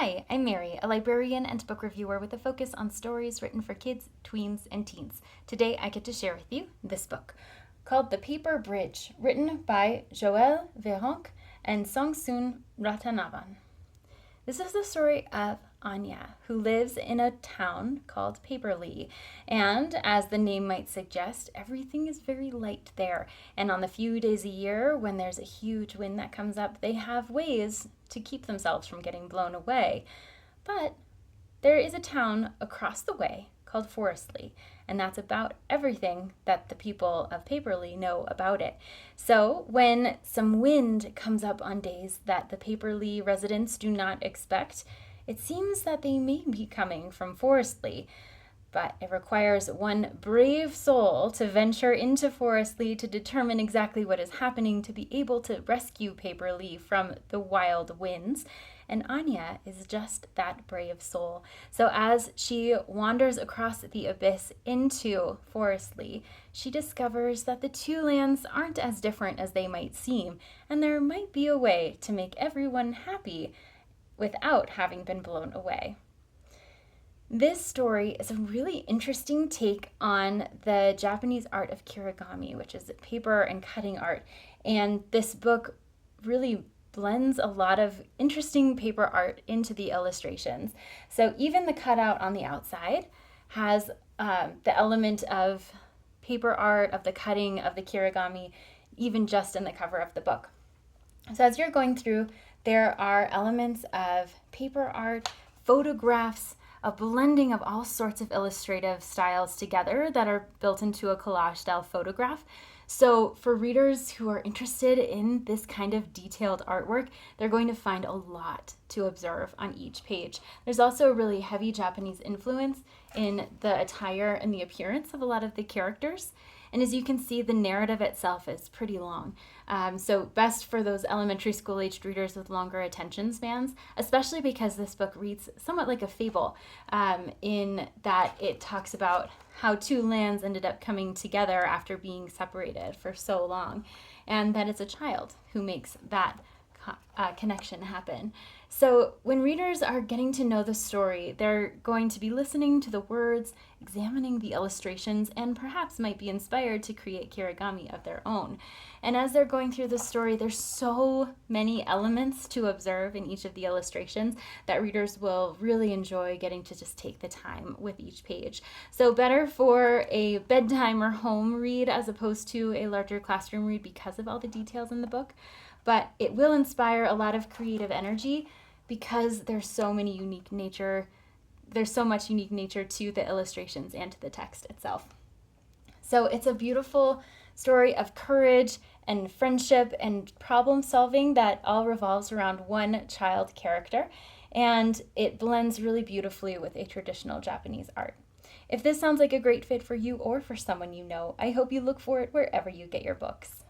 Hi, I'm Mary, a librarian and book reviewer with a focus on stories written for kids, tweens, and teens. Today I get to share with you this book called The Paper Bridge, written by Joël Véronque and Songsun Ratanavan. This is the story of Anya, who lives in a town called Paperlee. And as the name might suggest, everything is very light there. And on the few days a year when there's a huge wind that comes up, they have ways to keep themselves from getting blown away. But there is a town across the way called Forestly, and that's about everything that the people of Paperlee know about it. So when some wind comes up on days that the Paperlee residents do not expect, it seems that they may be coming from Forestly. But it requires one brave soul to venture into Forestly to determine exactly what is happening to be able to rescue Paperlee from the wild winds. And Anya is just that brave soul. So as she wanders across the abyss into Forestly, she discovers that the two lands aren't as different as they might seem, and there might be a way to make everyone happy without having been blown away. This story is a really interesting take on the Japanese art of kirigami, which is paper and cutting art. And this book really blends a lot of interesting paper art into the illustrations. So even the cutout on the outside has the element of paper art, of the cutting, of the kirigami, even just in the cover of the book. So as you're going through, there are elements of paper art, photographs, a blending of all sorts of illustrative styles together that are built into a collage style photograph. So for readers who are interested in this kind of detailed artwork, they're going to find a lot to observe on each page. There's also a really heavy Japanese influence in the attire and the appearance of a lot of the characters. And as you can see, the narrative itself is pretty long. So best for those elementary school aged readers with longer attention spans, especially because this book reads somewhat like a fable in that it talks about how two lands ended up coming together after being separated for so long, and that it's a child who makes that connection happen. So when readers are getting to know the story, they're going to be listening to the words, examining the illustrations, and perhaps might be inspired to create kirigami of their own. And as they're going through the story, there's so many elements to observe in each of the illustrations that readers will really enjoy getting to just take the time with each page. So better for a bedtime or home read as opposed to a larger classroom read because of all the details in the book. But it will inspire a lot of creative energy because there's so much unique nature to the illustrations and to the text itself. So it's a beautiful story of courage and friendship and problem solving that all revolves around one child character, and it blends really beautifully with a traditional Japanese art. If this sounds like a great fit for you or for someone you know, I hope you look for it wherever you get your books.